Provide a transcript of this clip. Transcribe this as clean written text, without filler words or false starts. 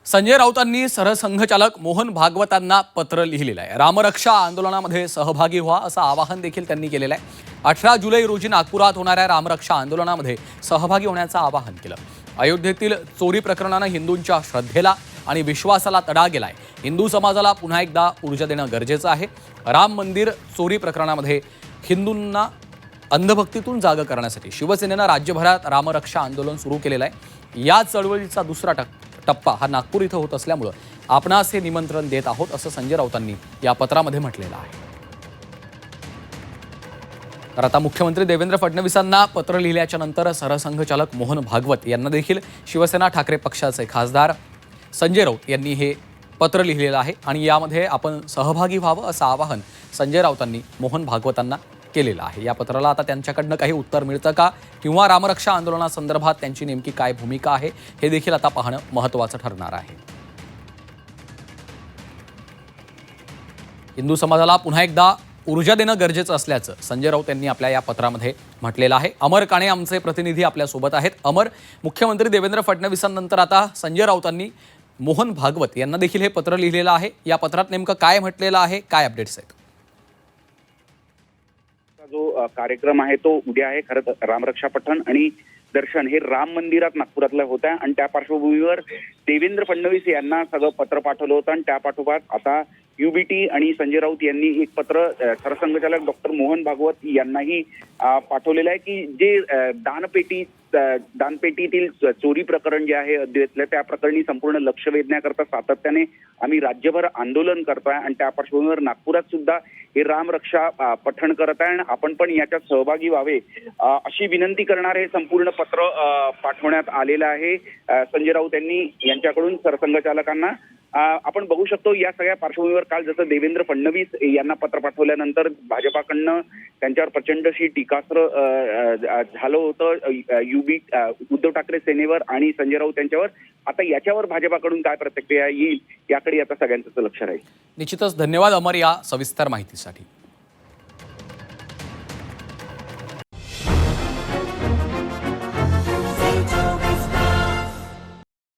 संजय राऊतांनी सरसंघचालक मोहन भागवतांना पत्र लिहिलेलं आहे। रामरक्षा आंदोलनामध्ये सहभागी व्हा असं आवाहन देखील त्यांनी केलेलं आहे। 18 जुलै रोजी नागपुरात होणाऱ्या रामरक्षा आंदोलनामध्ये सहभागी होण्याचं आवाहन केलं। अयोध्येतील चोरी प्रकरणानं हिंदूंच्या श्रद्धेला आणि विश्वासाला तडा गेलाय। हिंदू समाजाला पुन्हा एकदा ऊर्जा देणं गरजेचं आहे। राम मंदिर चोरी प्रकरणामध्ये हिंदूंना अंधभक्तीतून जाग करण्यासाठी शिवसेनेनं राज्यभरात रामरक्षा आंदोलन सुरू केलेलं आहे। या चळवळीचा दुसरा टप्पा हा नागपूर इथं होत असल्यामुळे आपणास हे निमंत्रण देत आहोत असं संजय राऊतांनी या पत्रामध्ये म्हटलेलं आहे। तर आता मुख्यमंत्री देवेंद्र फडणवीसांना पत्र लिहिल्याच्या नंतर सरसंघचालक मोहन भागवत यांना देखील शिवसेना ठाकरे पक्षाचे खासदार संजय राऊत यांनी हे पत्र लिहिलेलं आहे आणि यामध्ये आपण सहभागी व्हावं असं आवाहन संजय राऊतांनी मोहन भागवतांना केलेलं आहे। या पत्राला आता त्यांच्याकडनं काही उत्तर मिळतं का किंवा रामरक्षा आंदोलनासंदर्भात त्यांची नेमकी काय भूमिका आहे हे देखील आता पाहणं महत्त्वाचं ठरणार आहे। हिंदू समाजाला पुन्हा एकदा ऊर्जा देणं गरजेचं असल्याचं संजय राऊत यांनी आपल्या या पत्रामध्ये म्हटलेलं आहे। अमर काणे आमचे प्रतिनिधी आपल्या सोबत आहेत। अमर, मुख्यमंत्री देवेंद्र फडणवीसांनंतर आता संजय राऊतांनी मोहन भागवत यांना देखील हे पत्र लिहिलेलं आहे। या पत्रात नेमकं काय म्हटलेलं आहे, काय अपडेट्स आहेत? जो कार्यक्रम आहे तो उद्या आहे। खरं तर रामरक्षा पठण आणि दर्शन हे राम मंदिरात नागपुरातलं होतं आणि त्या पार्श्वभूमीवर देवेंद्र फडणवीस यांना सगळं पत्र पाठवलं होतं आणि त्या पाठोपाठ आता युबीटी आणि संजय राऊत यांनी एक पत्र सरसंघचालक डॉक्टर मोहन भागवत यांनाही पाठवलेलं आहे की जे दानपेटीतील चोरी प्रकरण जे आहे अयोध्येतलं त्या प्रकरणी संपूर्ण लक्ष वेधण्याकरता सातत्याने आम्ही राज्यभर आंदोलन करतोय आणि त्या पार्श्वभूमीवर नागपुरात सुद्धा हे रामरक्षा पठण करत आहे आणि आपण पण याच्यात सहभागी व्हावे अशी विनंती करणारे हे संपूर्ण पत्र पाठवण्यात आलेलं आहे संजय राऊत यांनी यांच्याकडून सरसंघचालकांना। आपण बघू शकतो या सगळ्या पार्श्वभूमीवर काल जसं देवेंद्र फडणवीस यांना पत्र पाठवल्यानंतर भाजपाकडनं त्यांच्यावर प्रचंड अशी टीकास्त्र झालं होतं उद्धव ठाकरे सेनेवर आणि संजय राऊत यांच्यावर। आता याच्यावर भाजपाकडून काय प्रतिक्रिया येईल याकडे आता सगळ्यांचं लक्ष राहील। निश्चितच धन्यवाद अमर या सविस्तर माहितीसाठी।